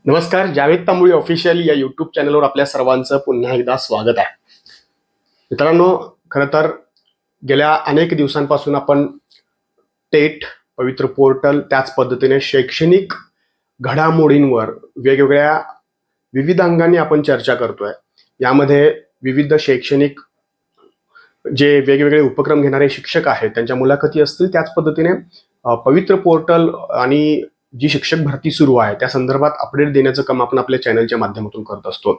नमस्कार, जावेद तांबुळे ऑफिशियल या युट्यूब चॅनलवर आपल्या सर्वांचं पुन्हा एकदा स्वागत आहे. मित्रांनो, खरं तर गेल्या अनेक दिवसांपासून आपण टेट, पवित्र पोर्टल, त्याच पद्धतीने शैक्षणिक घडामोडींवर वेगवेगळ्या विविध अंगांनी आपण चर्चा करतोय. यामध्ये विविध शैक्षणिक जे वेगवेगळे उपक्रम घेणारे शिक्षक आहेत त्यांच्या मुलाखती असतील, त्याच पद्धतीने पवित्र पोर्टल आणि जी शिक्षक भरती सुरू आहे त्या संदर्भात अपडेट देण्याचं काम आपण आपल्या चॅनलच्या माध्यमातून करत असतो.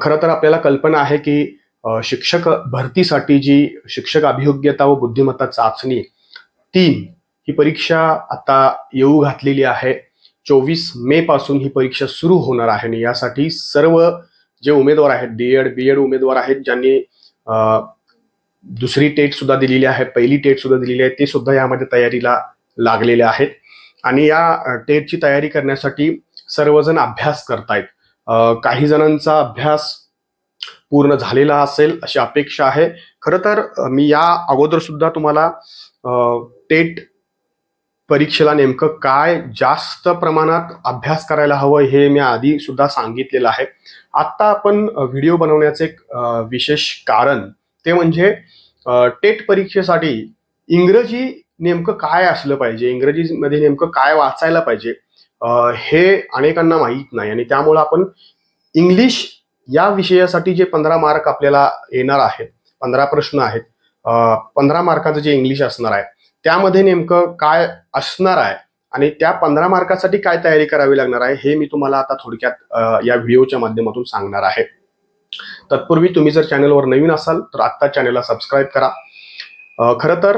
खरं तर आपल्याला कल्पना आहे की शिक्षक भरतीसाठी जी शिक्षक अभियोग्यता व बुद्धिमत्ता चाचणी 3 ही परीक्षा आता येऊ घातलेली आहे. 24 मे पासून ही परीक्षा सुरू होणार आहे आणि यासाठी सर्व जे उमेदवार आहेत, बीएड उमेदवार आहेत, ज्यांनी दुसरी टेट सुद्धा दिलेली आहे, पहिली टेट सुद्धा दिलेली आहे, ते सुद्धा यामध्ये तयारीला लागलेले आहेत आणि या टेटची तयारी करण्यासाठी सर्वजण अभ्यास करतायत. काही जणांचा अभ्यास पूर्ण झालेला असेल अशी अपेक्षा आहे. खरं तर मी या अगोदर सुद्धा तुम्हाला टेट परीक्षेला नेमकं काय जास्त प्रमाणात अभ्यास करायला हवं हे मी आधी सुद्धा सांगितलेलं आहे. आता आपण व्हिडिओ बनवण्याचे एक विशेष कारण ते म्हणजे टेट परीक्षेसाठी इंग्रजी नेमकं काय असलं पाहिजे, इंग्रजीमध्ये नेमकं काय वाचायला पाहिजे हे अनेकांना माहीत नाही आणि त्यामुळे आपण इंग्लिश या विषयासाठी जे 15 मार्क आपल्याला येणार आहेत, 15 प्रश्न आहेत, 15 मार्काचं जे इंग्लिश असणार आहे त्यामध्ये नेमकं काय असणार आहे आणि त्या 15 मार्कासाठी काय तयारी करावी लागणार आहे हे मी तुम्हाला आता थोडक्यात या व्हिडिओच्या माध्यमातून सांगणार आहे. तत्पूर्वी तुम्ही जर चॅनलवर नवीन असाल तर आत्ता चॅनलला सबस्क्राईब करा. खरं तर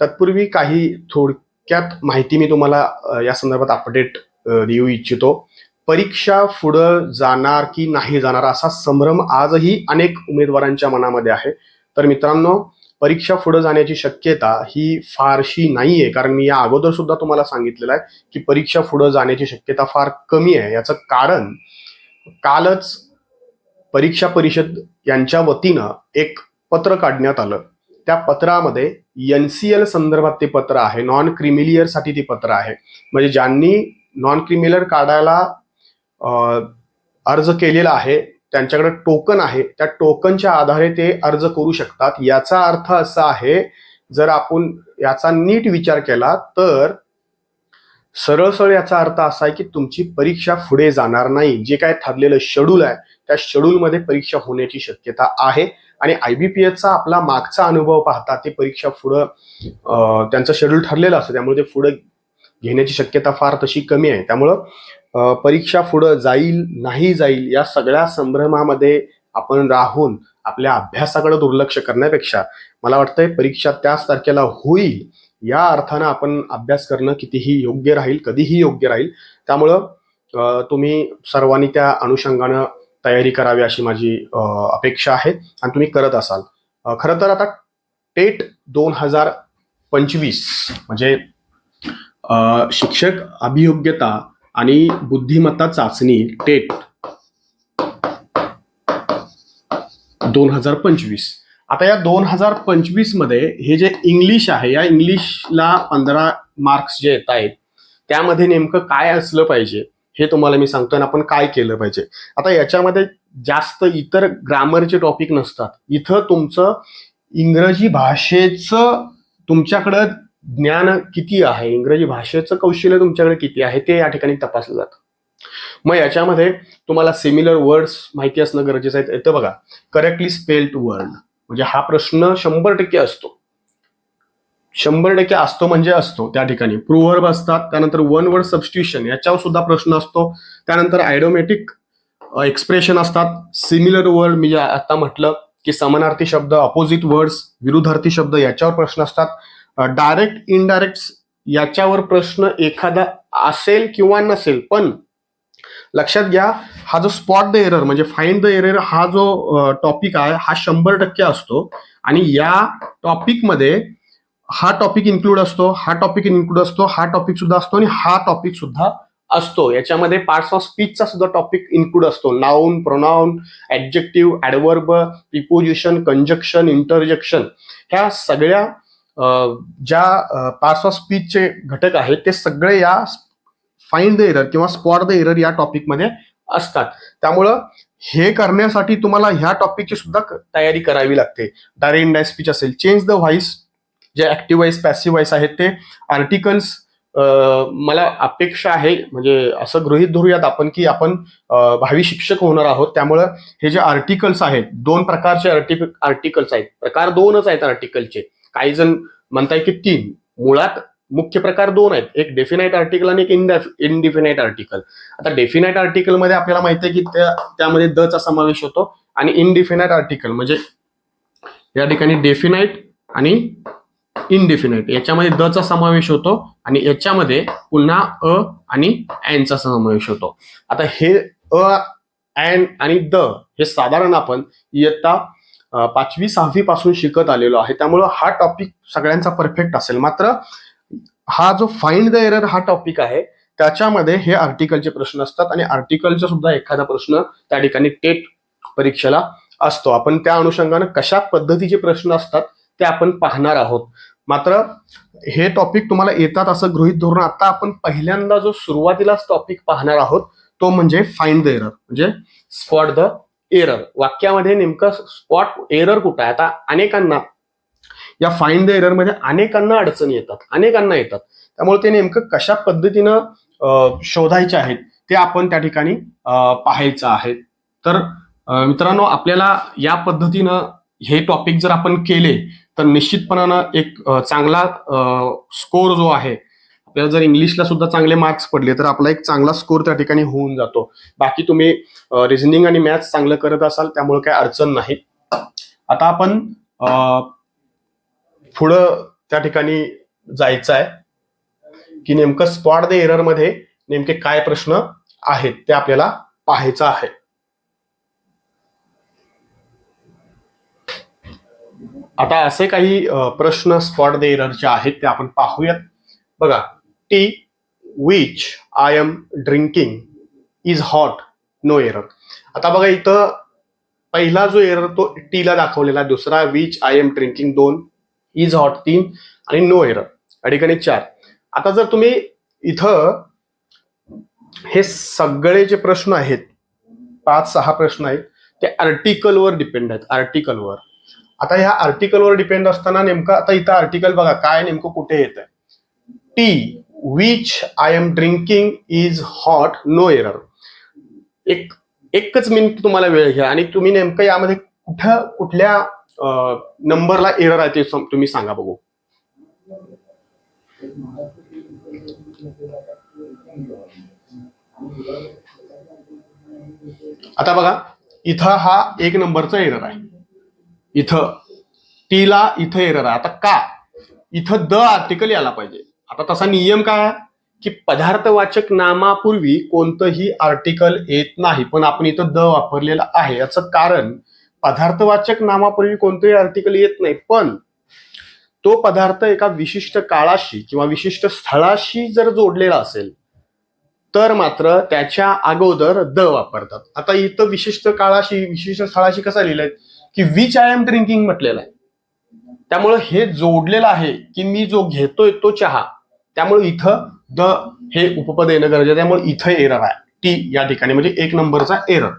तत्पूर्वी काही थोडक्यात माहिती मी तुम्हाला या संदर्भात अपडेट देऊ इच्छितो. परीक्षा पुढं जाणार की नाही जाणार असा संभ्रम आजही अनेक उमेदवारांच्या मनामध्ये आहे. तर मित्रांनो, परीक्षा पुढे जाण्याची शक्यता ही फारशी नाहीये, कारण मी या अगोदर सुद्धा तुम्हाला सांगितलेलं आहे की परीक्षा पुढे जाण्याची शक्यता फार कमी आहे. याचं कारण कालच परीक्षा परिषद यांच्या वतीनं एक पत्र काढण्यात आलं. त्या पत्रामध्ये NCL संदर्भात ते पत्र आहे, नॉन क्रिमिलियर साठी ते पत्र आहे. म्हणजे ज्यांनी नॉन क्रिमिलियर काढायला अर्ज केलेला आहे त्यांच्याकडे टोकन आहे, त्या टोकनच्या आधारे ते अर्ज करू शकतात. याचा अर्थ असा आहे, जर आपण याचा नीट विचार केला तर सरळ याचा अर्थ असा आहे की तुमची परीक्षा पुढे जाणार नाही. जे काय ठरलेलं शेड्यूल आहे त्या शेड्यूलमध्ये परीक्षा होण्याची शक्यता आहे आणि IBPSचा आपला मागचा अनुभव पाहता ते परीक्षा पुढं त्यांचं शेड्यूल ठरलेलं असतं, त्यामुळे ते पुढे घेण्याची शक्यता फार तशी कमी आहे. त्यामुळं परीक्षा पुढं जाईल नाही जाईल या सगळ्या संभ्रमामध्ये आपण राहून आपल्या अभ्यासाकडे दुर्लक्ष करण्यापेक्षा मला वाटतंय परीक्षा त्याच तारखेला होईल या अर्थानं आपण अभ्यास करणं कितीही योग्य राहील, कधीही योग्य राहील. त्यामुळं तुम्ही सर्वांनी त्या अनुषंगानं तयारी करावी अशी माझी अपेक्षा आहे आणि तुम्ही करत असाल. खरं तर आता टेट 2025 म्हणजे शिक्षक अभियोग्यता आणि बुद्धिमत्ता चाचणी टेट 2025. आता या 2025 मध्ये हे जे इंग्लिश आहे या इंग्लिशला 15 मार्क्स जे येत आहेत त्यामध्ये नेमकं काय असलं पाहिजे हे तुम्हाला मी सांगतोय आणि आपण काय केलं पाहिजे. आता याच्यामध्ये जास्त इतर ग्रामरचे टॉपिक नसतात. इथं तुमचं इंग्रजी भाषेचं तुमच्याकडं ज्ञान किती आहे, इंग्रजी भाषेचं कौशल्य तुमच्याकडे किती आहे ते या ठिकाणी तपासलं जातं. मग याच्यामध्ये तुम्हाला सिमिलर वर्ड्स माहिती असणं गरजेचं आहे. येतं बघा, करेक्टली स्पेल्ड वर्ड, म्हणजे हा प्रश्न 100% असतो. 100% असतो म्हणजे असतो. त्या ठिकाणी प्रूव्हर्ब असतात, त्यानंतर वन वर्ड सबस्टिट्यूशन याच्यावर सुद्धा प्रश्न असतो, त्यानंतर आयडोमॅटिक एक्सप्रेशन असतात, सिमिलर वर्ड म्हणजे आता म्हटलं की समानार्थी शब्द, अपोजिट वर्ड्स, विरुद्धार्थी शब्द याच्यावर प्रश्न असतात, डायरेक्ट इनडायरेक्ट याच्यावर प्रश्न एखादा असेल किंवा नसेल. पण लक्षात घ्या, हा जो स्पॉट द एरर म्हणजे फाइंड द एरर हा जो टॉपिक आहे हा 100% असतो आणि या टॉपिकमध्ये हा टॉपिक इन्क्लूड असतो, हा टॉपिक इन्क्लूड असतो, हा टॉपिक सुद्धा असतो आणि हा टॉपिक सुद्धा असतो. याच्यामध्ये पार्ट्स ऑफ स्पीचचा सुद्धा टॉपिक इन्क्लूड असतो. Noun, pronoun, adjective, adverb, preposition, conjunction, interjection ह्या सगळ्या ज्या पार्ट्स ऑफ स्पीचचे घटक आहेत ते सगळे या फाइंड द एरर किंवा स्पॉट द एरर या टॉपिकमध्ये असतात. त्यामुळं हे करण्यासाठी तुम्हाला ह्या टॉपिकची सुद्धा तयारी करावी लागते. डायरेक्ट इनडायरेक्ट स्पीच असेल, चेंज द व्हॉइस, जे ऍक्टिव्ह व्हॉइस पॅसिव्ह व्हॉइस आहेत ते आर्टिकल्स. मला अपेक्षा आहे, म्हणजे असं गृहीत धरूयात आपण की आपण भावी शिक्षक होणार आहोत. त्यामुळं हे जे आर्टिकल्स आहेत, 2 प्रकारचे आर्टिकल्स आहेत. प्रकार 2च आहेत आर्टिकलचे. काही जण म्हणताय की 3. मुळात मुख्य प्रकार 2 आहेत, एक डेफिनाइट आर्टिकल आणि एक इनडिफिनाइट आर्टिकल. आता डेफिनाइट आर्टिकल मध्ये आपल्याला माहिती आहे की त्यामध्ये द चा समावेश होतो, आणि इनडिफिनाइट आर्टिकल म्हणजे या ठिकाणी डेफिनाइट आणि इनडिफिनाइट याच्यामध्ये द चा समावेश होतो, आणि याच्यामध्ये पुन्हा अ आणि अँडचा समावेश होतो. आता हे अ, अँड आणि द हे साधारण आपण इयत्ता 5वी 6वी पासून शिकत आलेलो आहे. त्यामुळं हा टॉपिक सगळ्यांचा परफेक्ट असेल. मात्र हा जो फाइंड द एरर हा टॉपिक आहे त्याच्यामध्ये हे आर्टिकलचे प्रश्न असतात, आणि आर्टिकलचा सुद्धा एखादा प्रश्न त्या ठिकाणी टेट परीक्षेला असतो. आपण त्या अनुषंगाने कशा पद्धतीचे प्रश्न असतात ते आपण पाहणार आहोत. मात्र हे टॉपिक तुम्हाला येतात असं गृहीत धरून आता आपण पहिल्यांदा जो सुरुवातीलाच टॉपिक पाहणार आहोत तो म्हणजे फाइंड द एरर, म्हणजे स्पॉट द एरर. वाक्यामध्ये नेमकं स्पॉट एरर कुठं आहे. आता अनेकांना या फाइंड द एरर मध्ये अनेकांना अडचणी येतात, अनेकांना येतात. त्यामुळे ते नेमकं कशा पद्धतीनं शोधायचे आहेत ते आपण त्या ठिकाणी पाहायचं आहे. तर मित्रांनो, आपल्याला या पद्धतीनं हे टॉपिक जर आपण केले तर निश्चितपणानं एक चांगला स्कोर जो आहे, आपल्याला जर इंग्लिशला सुद्धा चांगले मार्क्स पडले तर आपला एक चांगला स्कोर त्या ठिकाणी होऊन जातो. बाकी तुम्ही रिझनिंग आणि मॅथ्स चांगलं करत असाल त्यामुळे काही अडचण नाही. आता आपण पुढं त्या ठिकाणी जायचं आहे की नेमकं स्पॉट द एरर मध्ये नेमके काय प्रश्न आहेत ते आपल्याला पाहायचं आहे. आता असे काही प्रश्न स्पॉट द एररचे आहेत ते आपण पाहूयात. बघा, tea which I am drinking is hot, no error. आता बघा, इथं पहिला जो एरर तो टी ला दाखवलेला, दुसरा which I am drinking 2, is hot 3, आणि नो एरर या ठिकाणी 4. आता जर तुम्ही इथं हे सगळे जे प्रश्न आहेत, 5-6 प्रश्न आहेत, ते आर्टिकलवर डिपेंड आहेत, आर्टिकलवर. आता ह्या आर्टिकलवर डिपेंड असताना नेमकं आता इथं आर्टिकल बघा काय नेमकं कुठे येत आहे. Tea which I am drinking is hot, no error. एकच मिनिट तुम्हाला वेळ घ्या आणि तुम्ही नेमकं यामध्ये कुठल्या नंबरला एरर आहे ते तुम्ही सांगा बघू. आता बघा, इथं हा 1 नंबरचा एरर आहे. इथं टीला इथं एरर आहे. आता का? इथं द आर्टिकल यायला पाहिजे. आता तसा नियम काय की पदार्थवाचक नामापूर्वी कोणतंही आर्टिकल येत नाही, पण आपण इथं द वापरलेलं आहे. याचं कारण पदार्थवाचक नामापूर्वी कोणतंही आर्टिकल येत नाही, पण तो पदार्थ एका विशिष्ट काळाशी किंवा विशिष्ट स्थळाशी जर जोडलेला असेल तर मात्र त्याच्या अगोदर द वापरतात. आता इथं विशिष्ट काळाशी विशिष्ट स्थळाशी कसा लिहिलंय की विच आय एम ड्रिंकिंग म्हटलेलं आहे. त्यामुळे हे जोडलेलं आहे की मी जो घेतोय तो चहा. त्यामुळे इथं द हे उपपद येणं गरजेचं आहे. त्यामुळे इथं एरर आहे टी या ठिकाणी, म्हणजे 1 नंबरचा एरर.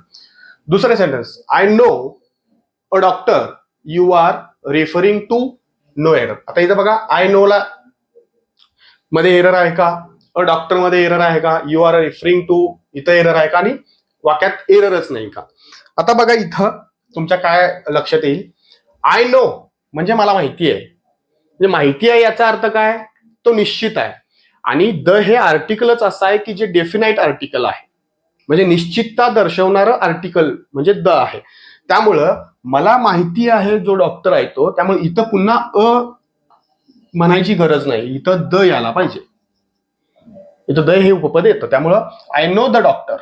दुसरे sentence, I know a doctor you are referring to, no error. आता इथं बघा, आय नो ला मध्ये एरर आहे का, अ डॉक्टर मध्ये एरर आहे का, यू आर रेफरिंग टू इथं एरर आहे का, आणि वाक्यात एररच नाही का. आता बघा, इथं तुमच्या काय लक्षात येईल, आय नो म्हणजे मला माहिती आहे. म्हणजे माहिती आहे याचा अर्थ काय, तो निश्चित आहे. आणि द हे आर्टिकलच असं आहे की जे डेफिनाइट आर्टिकल आहे, म्हणजे निश्चितता दर्शवणारं आर्टिकल म्हणजे द आहे. त्यामुळं मला माहिती आहे जो डॉक्टर आहे तो, त्यामुळे इथं पुन्हा अ म्हणायची गरज नाही, इथं द यायला पाहिजे. इथं द हे उपपद येतं. त्यामुळं आय नो द डॉक्टर,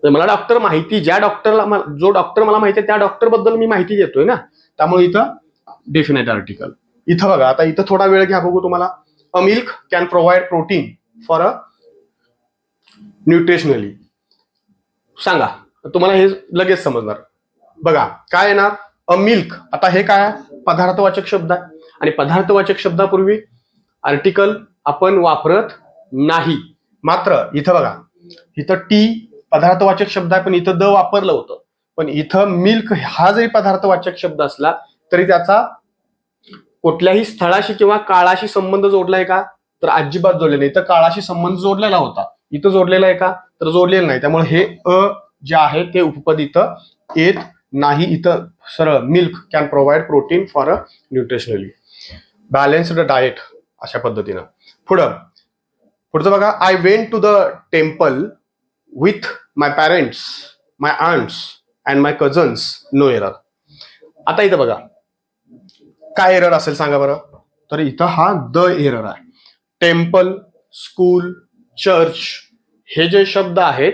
मला डॉक्टर माहिती, ज्या डॉक्टरला जो डॉक्टर मला माहिती आहे त्या डॉक्टर बद्दल मी माहिती देतोय ना, त्यामुळे इथं डेफिनेट आर्टिकल. इथं बघा, आता इथं थोडा वेळ घ्या बघू तुम्हाला. A milk can provide protein for a nutritionally. सांगा, तुम्हाला हे लगेच समजणार. बघा काय येणार, अ मिल्क. आता हे काय पदार्थवाचक शब्द आहे, आणि पदार्थवाचक शब्दापूर्वी आर्टिकल आपण वापरत नाही. मात्र इथं बघा, इथं टी पदार्थवाचक शब्द आहे पण इथं द वापरलं होतं. पण इथं मिल्क हा जरी पदार्थवाचक शब्द असला तरी त्याचा कुठल्याही स्थळाशी किंवा काळाशी संबंध जोडलाय का, तर अजिबात जोडले नाही. तर काळाशी संबंध जोडलेला होता, इथं जोडलेला आहे का, तर जोडलेलं नाही. त्यामुळे हे जे आहे ते उपपद इथं येत नाही. इथं सरळ milk can provide protein for a nutritionally balanced diet अशा पद्धतीनं. पुढचं बघा, I went to the temple with my parents, my aunts and my cousins, no error. आता इथं बघा काय एरर असेल सांगा बरं. तर इथं हा द एरर आहे. टेम्पल, स्कूल, चर्च हे जे शब्द आहेत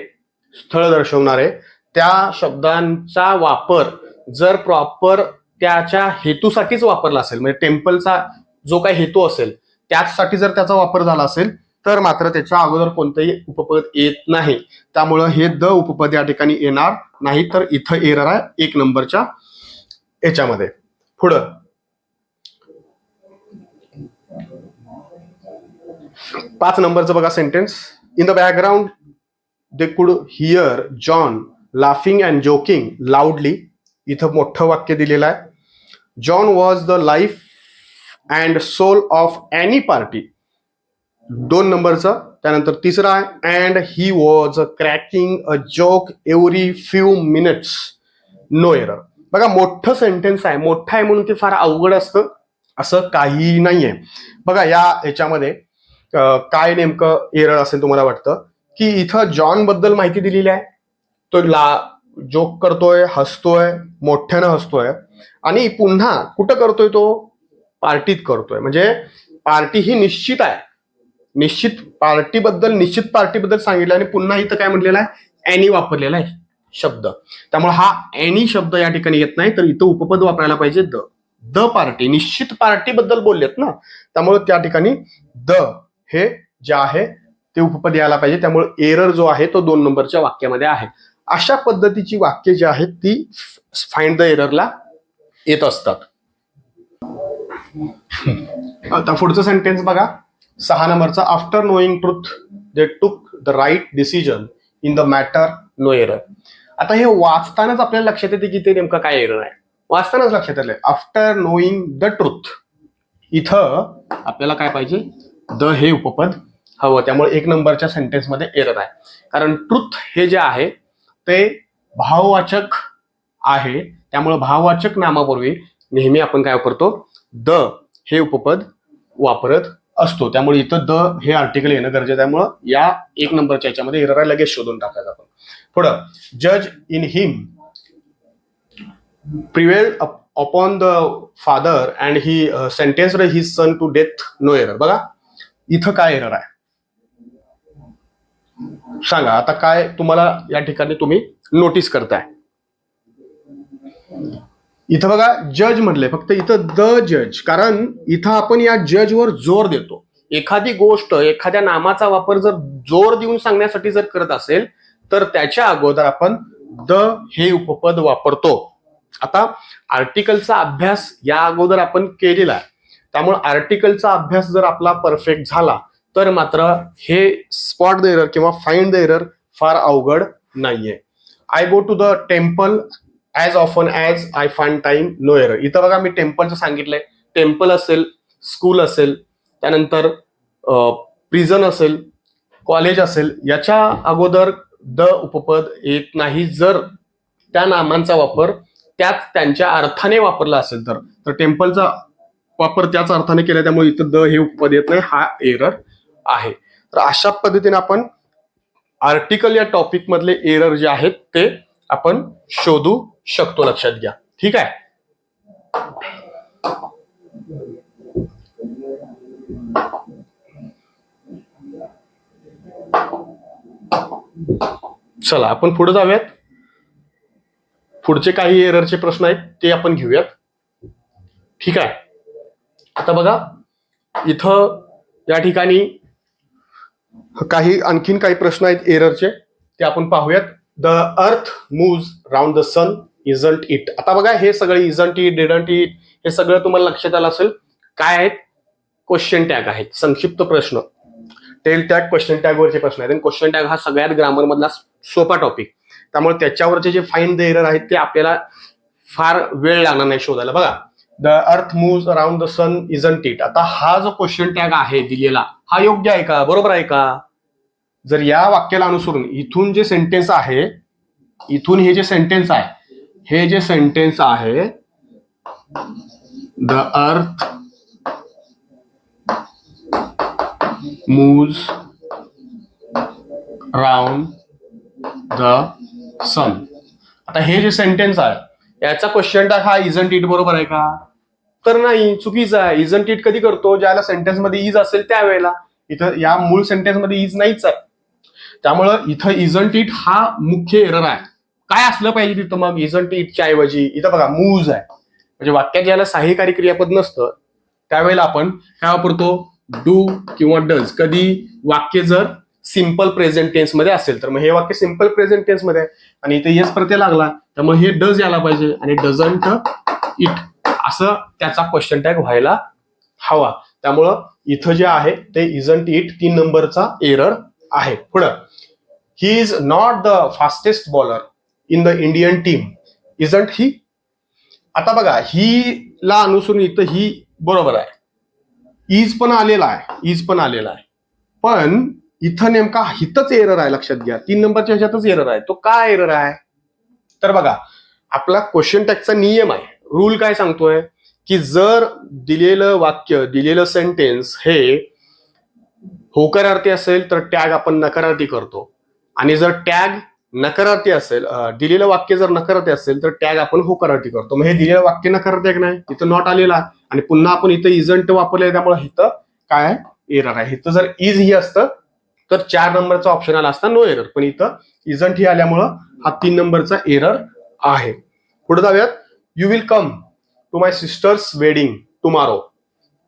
स्थळ दर्शवणारे, त्या शब्दांचा वापर जर प्रॉपर त्याच्या हेतूसाठीच वापरला असेल, म्हणजे टेम्पलचा जो काही हेतू असेल त्याचसाठी जर त्याचा वापर झाला असेल तर मात्र त्याच्या अगोदर कोणतंही उपपद येत नाही. त्यामुळं हे द उपपद या ठिकाणी येणार नाही. तर इथं एरर आहे 1 नंबरच्या याच्यामध्ये. पुढं 5 नंबरचं बघा sentence. In the background they could hear John laughing and joking loudly. इथं मोठं वाक्य दिलेलं आहे. John was the life and soul of any party. 2 नंबरचं. त्यानंतर तिसरा आहे and he was cracking a joke every few minutes, no error. बघा मोठं सेंटेन्स आहे, मोठं आहे म्हणून ते फार अवघड असतं असं काही नाहीये. बघा या याच्यामध्ये काय नेमकं एरर असेल तुम्हाला वाटतं, की इथं जॉन बद्दल माहिती दिलेली आहे. तो जोक करतोय, हसतोय, मोठ्यानं हसतोय आणि पुन्हा कुठं करतोय, तो पार्टीत करतोय. म्हणजे पार्टी ही निश्चित आहे, निश्चित पार्टीबद्दल सांगितलं आणि पुन्हा इथं काय म्हटलेलं आहे, एनी वापरलेला आहे शब्द. त्यामुळे हा एनी शब्द या ठिकाणी येत नाही. तर इथं उपपद वापरायला पाहिजे द पार्टी. निश्चित पार्टीबद्दल बोललेत ना, त्यामुळे त्या ठिकाणी द हे जे आहे ते उपपद यायला पाहिजे. त्यामुळे एरर जो आहे तो 2 नंबरच्या वाक्यामध्ये आहे. अशा पद्धतीची वाक्य जी आहेत ती फाइंड द एररला येत असतात. आता पुढचं सेंटेन्स बघा 6 नंबरचा. After knowing truth they took the right decision in the matter, no error. आता हे वाचतानाच आपल्याला लक्षात येते की ते नेमकं काय एरर आहे. वाचतानाच लक्षात आलंय. आफ्टर नोईंग द ट्रुथ, इथं आपल्याला काय पाहिजे, द हे उपपद हवं. त्यामुळे 1 नंबरच्या सेंटेन्समध्ये एरर आहे. कारण ट्रुथ हे जे आहे ते भाववाचक आहे. त्यामुळे भाववाचक नामापूर्वी नेहमी आपण काय वापरतो, द हे उपपद वापरत असतो. त्यामुळे इथं द हे आर्टिकल येणं गरजेचं. त्यामुळं या 1 नंबरच्या याच्यामध्ये एरर आहे, लगेच शोधून टाकायचं आपण. पुढं जज in him prevailed upon the father and he sentenced his son to death, no error. बघा इथं काय एरर आहे सांगा. आता काय तुम्हाला या ठिकाणी तुम्ही नोटीस करताय, इथं बघा जज म्हटलंय फक्त, इथं द जज. कारण इथं आपण या जजवर जोर देतो. एखादी गोष्ट, एखाद्या नामाचा वापर जर जोर देऊन सांगण्यासाठी जर करत असेल तर त्याच्या अगोदर आपण द हे उपपद वापरतो. आता आर्टिकलचा अभ्यास या अगोदर आपण केलेला आहे. त्यामुळे आर्टिकलचा अभ्यास जर आपला परफेक्ट झाला तर मात्र हे स्पॉट द एरर किंवा फाइंड द एरर फार अवघड नाहीये. I go to the temple as often as I find time, no error. इथं बघा मी टेम्पलचं सांगितलंय. टेम्पल असेल, स्कूल असेल, त्यानंतर प्रिझन असेल, कॉलेज असेल, याच्या अगोदर द उपपद येत नाही जर त्या नामांचा वापर त्याच त्यांच्या अर्थाने वापरला असेल तर टेम्पलचा वापर त्याच अर्थाने केला, त्यामुळे इथं द हे उपपद येत नाही. हा एरर आहे. तर अशा पद्धतीने आपण आर्टिकल या टॉपिक मधले एरर जे आहेत ते आपण शोधू शकतो. लक्षात घ्या. ठीक आहे. चला आपण पुढे जाऊयात. पुढचे काही एररचे प्रश्न आहेत ते आपण घेऊयात. ठीक आहे. आता बघा इथं या ठिकाणी आणखीन काही प्रश्न आहेत एररचे, ते आपण पाहूयात. The earth moves round the sun, isn't it. आता बघा हे सगळे इजंट इट, डिडंट इट हे सगळं तुम्हाला लक्षात आलं असेल. काय आहेत? क्वेश्चन टॅग आहेत, संक्षिप्त प्रश्न. टेल टॅग, क्वेश्चन टॅग वरचे प्रश्न आहेत. आणि क्वेश्चन टॅग हा सगळ्यात ग्रामर मधला सोपा टॉपिक, त्यामुळे त्याच्यावरचे जे फाइंड द एरर आहेत ते आपल्याला फार वेळ लागणार नाही शोधायला. बघा, the earth move around the sun isn't it. आता हा जो क्वेश्चन टॅग आहे दिलेला, हा योग्य आहे का, बरोबर आहे का? जर या वाक्याला अनुसरून इथून जे सेंटेन्स आहे, इथून हे जे सेंटेन्स आहे, हे जे सेंटेन्स आहे, the earth moves around the सन. आता हे जे सेंटेन्स आहे याचा क्वेश्चन टॅग हा इजंट इट बरोबर आहे का? तर नाही, चुकीचं आहे. इजंट इट कधी करतो? ज्याला सेंटेन्स मध्ये इज असेल त्यावेळेला. इथं या मूळ सेंटेन्स मध्ये इज नाहीच आहे, त्यामुळं इथं इजंट इट हा मुख्य एरर आहे. काय असलं पाहिजे तिथं मग इजंट इटच्या ऐवजी? इथं बघा मूव्ज आहे, म्हणजे वाक्यात ज्याला सहाय्यकारी क्रियापद नसतं त्यावेळेला आपण काय वापरतो? डू किंवा डज. कधी? वाक्य जर सिंपल प्रेझेंट टेन्स मध्ये असेल तर. मग हे वाक्य सिंपल प्रेझेंट टेन्स मध्ये आहे आणि इथे येस प्रत्यय लागला, त्यामुळे हे डज यायला पाहिजे आणि डझंट इट असं त्याचा क्वेश्चन टॅग व्हायला हवा. त्यामुळं इथं जे आहे ते इजंट इट 3 नंबरचा एरर आहे. पुढं, he is not the fastest bowler in the Indian team, isn't he. आता बघा, ही ला अनुसरून इथं ही बरोबर आहे, इज पण आलेला आहे, इज पण आलेला आहे, पण इथं नेमका हितच एरर आहे. लक्षात घ्या, 3 नंबरच्या ह्याच्यातच एरर आहे. तो काय एरर आहे? तर बघा, आपला क्वेश्चन टॅगचा नियम आहे, रूल काय सांगतोय की जर दिलेलं वाक्य, दिलेलं सेंटेन्स हे होकारार्थी असेल तर टॅग आपण नकारार्थी करतो, आणि जर टॅग नकारार्थी असेल, दिलेलं वाक्य जर नकारार्थी असेल तर टॅग आपण होकारार्थी करतो. मग हे दिलेलं वाक्य नकारार्थी आहे नाही, इथं नॉट आलेला आणि पुन्हा आपण इथं इजंट वापरले, त्यामुळे इथं काय एरर आहे. इथं जर इज ही असतं तर 4 नंबरचा ऑप्शन आला असता नो एरर, पण इथं इजंट ही आल्यामुळं हा 3 नंबरचा एरर आहे. पुढे जाऊयात. You will come to my sister's wedding tomorrow,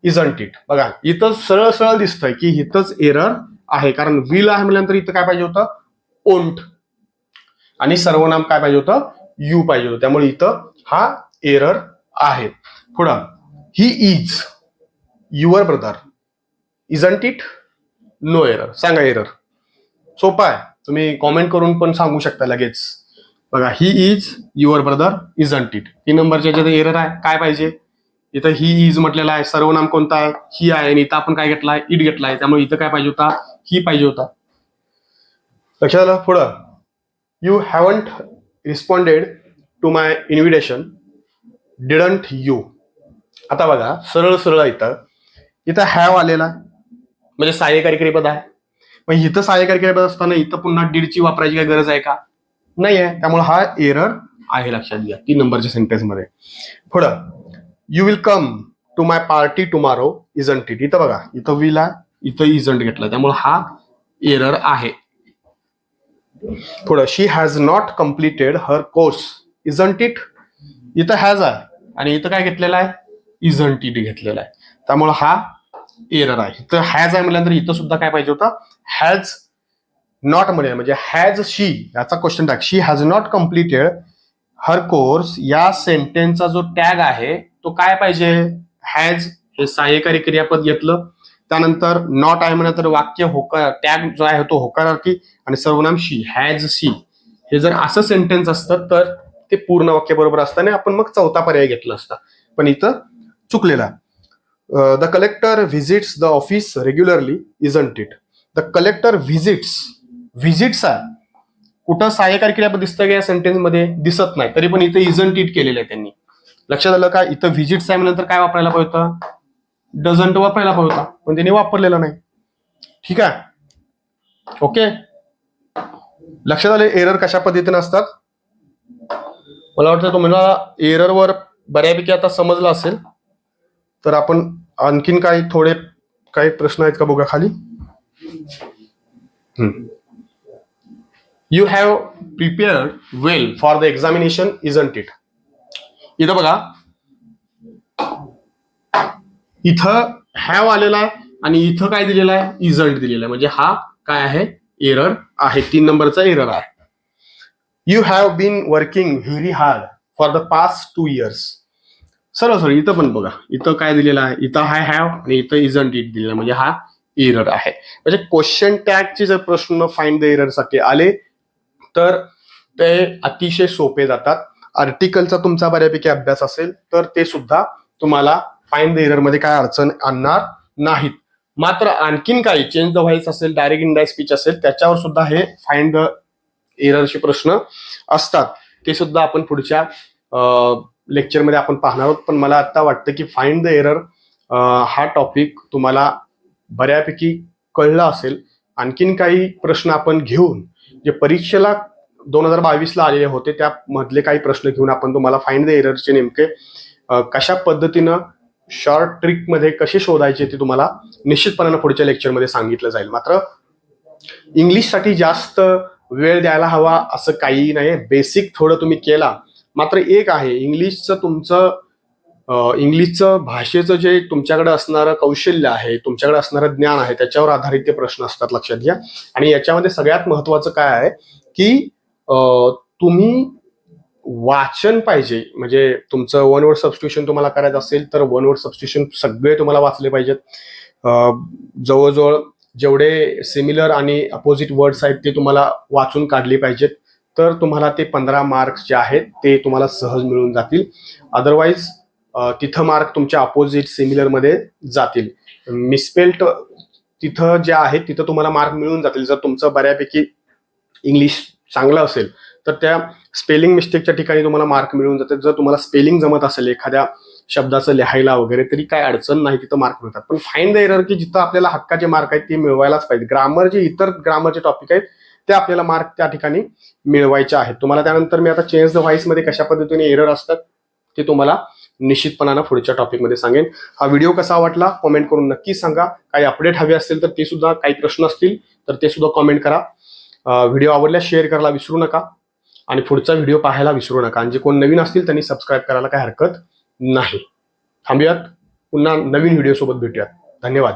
isn't it. बघा, इथं सरळ सरळ दिसतंय की इथंच एरर आहे, कारण विल आहे म्हटल्यानंतर इथं काय पाहिजे होतं? ओंट, आणि सर्वनाम काय पाहिजे होतं? यू पाहिजे होतं, त्यामुळे इथं हा एरर आहे. पुढं, he is your brother, isn't it? No error. सांगा एरर. सोपा आहे, तुम्ही कॉमेंट करून पण सांगू शकता लगेच. बघा, ही is your brother, isn't it. 3 नंबरच्या ह्याच्यात एरर आहे. काय पाहिजे? इथं ही इज म्हटलेला आहे, सर्वनाम कोणता आहे? ही आहे, आणि इथं आपण काय घेतलाय? इट घेतलाय, त्यामुळे इथं काय पाहिजे होता? ही पाहिजे होता. लक्षात आलं? पुढं, you haven't responded to my invitation, didn't you. आता बघा, सरळ सरळ इथं इथं हॅव आलेला म्हणजे सहाय्यकारी क्रियापद आहे. मग इथं सहाय्यकारी क्रियापद असताना इथं पुन्हा डीडची वापरायची काय गरज आहे का? नाही आहे, त्यामुळे हा एरर आहे. लक्षात घ्या 3 नंबरच्या सेंटेन्स मध्ये. पुढं, you will come to my party tomorrow, isn't it. इथं बघा, इथं विल आहे, इथं इजंट घेतला, त्यामुळे हा एरर आहे. पुढं, she has not completed her course, isn't it. इथं हॅज आहे आणि इथं काय घेतलेलं आहे? इजंट इट घेतलेला आहे, त्यामुळे हा एरर आहे. इथं हॅज आहे म्हटल्यानंतर इथं सुद्धा काय पाहिजे होतं? हॅज नॉट मध्ये, म्हणजे हॅज शी याचा question tag, she has not completed her course या सेंटेन्सचा जो टॅग आहे तो काय पाहिजे? हॅज. हे सहाय्यकारी क्रियापद घेतलं, त्यानंतर नॉट आहे म्हणल्यानंतर वाक्य होकार, टॅग जो आहे तो होकारार्थी आणि सर्वनाम शी, हॅज शी. हे जर असं सेंटेन्स असतं तर ते पूर्ण वाक्य बरोबर असतं आणि आपण मग चौथा पर्याय घेतला असता, पण इथं चुकलेला. The collector visits the office regularly, isn't it. The collector visits, visits आहे, कुठं सहाय्यकारी क्रियापद दिसतं का या सेंटेन्स मध्ये? दिसत नाही, तरी पण इथं इजंट इट केलेलं आहे त्यांनी. लक्षात आलं का? इथं व्हिजिट्स आहे नंतर काय वापरायला पाहिजे होतं? डझंट वापरायला पाहिजे होता, पण त्यांनी वापरलेलं नाही. ठीक आहे, ओके. लक्षात आले एरर कशा पद्धतीने असतात? मला वाटतं तुम्हाला एररवर बऱ्यापैकी आता समजलं असेल. तर आपण आणखीन काही प्रश्न आहेत का बघा खाली. You have prepared well for the examination, isn't it. इथं बघा, इथं हॅव आलेला आहे आणि इथं काय दिलेलं आहे? इजंट दिलेला आहे, म्हणजे हा काय आहे? एरर आहे. 3 नंबरचा एरर आहे. You have been working very hard for the past 2 years. सरळ सरळ इथं पण बघा, इथं काय दिलेलं आहे, इथं हाय हॅव आणि इथं इजंट इट दिलेलं, म्हणजे हा एरर आहे. म्हणजे क्वेश्चन टॅगचे जर प्रश्न फाइंड द एरर साठी आले तर ते अतिशय सोपे जातात. आर्टिकलचा तुमचा बऱ्यापैकी अभ्यास असेल तर ते सुद्धा तुम्हाला फाइंड द एरर मध्ये काय अडचण आणणार नाहीत. मात्र आणखीन काही चेंज द व्हाईस असेल, डायरेक्ट इंडायरेक्ट स्पीच असेल, त्याच्यावर सुद्धा हे फाइंड द एररचे प्रश्न असतात. ते सुद्धा आपण पुढच्या लेक्चरमध्ये आपण पाहणार आहोत. पण मला आता वाटतं की फाइंड द एरर हा टॉपिक तुम्हाला बऱ्यापैकी कळला असेल. आणखीन काही प्रश्न आपण घेऊन जे परीक्षेला 2022ला आलेले होते त्यामधले काही प्रश्न घेऊन आपण तुम्हाला फाइंड द एररचे नेमके कशा पद्धतीनं शॉर्ट ट्रिक मध्ये कसे शोधायचे ते तुम्हाला निश्चितपणाने पुढच्या लेक्चरमध्ये सांगितलं जाईल. मात्र इंग्लिशसाठी जास्त वेळ द्यायला हवा असं काही नाही. बेसिक थोडं तुम्ही केला. मात्र एक आहे, इंग्लिशचं भाषेचं जे तुमच्याकडे असणारं कौशल्य आहे, तुमच्याकडे असणारं ज्ञान आहे, त्याच्यावर आधारित ते प्रश्न असतात, लक्षात घ्या. आणि याच्यामध्ये सगळ्यात महत्वाचं काय आहे की तुम्ही वाचन पाहिजे. म्हणजे तुमचं वन वर्ड सबस्टिट्यूशन तुम्हाला करायचं असेल तर वन वर्ड सबस्टिट्यूशन सगळे तुम्हाला वाचले पाहिजेत. जवळजवळ जेवढे सिमिलर आणि अपोजिट वर्ड्स आहेत ते तुम्हाला वाचून काढले पाहिजेत. तर तुम्हाला ते 15 मार्क्स जे आहेत ते तुम्हाला सहज मिळून जातील. अदरवाईज तिथं मार्क तुमच्या अपोजिट सिमिलर मध्ये जातील. मिसपेल्ट तिथं जे आहे तिथं तुम्हाला मार्क मिळून जातील जर तुमचं बऱ्यापैकी इंग्लिश चांगलं असेल तर त्या स्पेलिंग मिस्टेकच्या ठिकाणी तुम्हाला मार्क मिळून जातात. जर तुम्हाला स्पेलिंग जमत असेल एखाद्या शब्दाचं लिहायला वगैरे तरी काय अडचण नाही, तिथं मार्क मिळतात. पण फाइंड द एरर की जिथं आपल्याला हक्काचे मार्क आहेत ते मिळवायलाच पाहिजे. इतर ग्रामरचे टॉपिक आहेत ते आपल्याला मार्क त्या ठिकाणी मिळवायचे आहेत. तुम्हाला त्यानंतर मी आता चेंज द व्हाईस मध्ये कशा पद्धतीने एरर असतात ते तुम्हाला निश्चितपणानं पुढच्या टॉपिकमध्ये सांगेन. हा व्हिडिओ कसा वाटला कॉमेंट करून नक्की सांगा. काही अपडेट हवे असतील तर ते सुद्धा, काही प्रश्न असतील तर ते सुद्धा कॉमेंट करा. व्हिडिओ आवडल्यास शेअर करायला विसरू नका आणि पुढचा व्हिडिओ पाहायला विसरू नका. आणि जे कोण नवीन असतील त्यांनी सबस्क्राईब करायला काही हरकत नाही. थांबूयात, पुन्हा नवीन व्हिडिओ सोबत भेटूयात. धन्यवाद.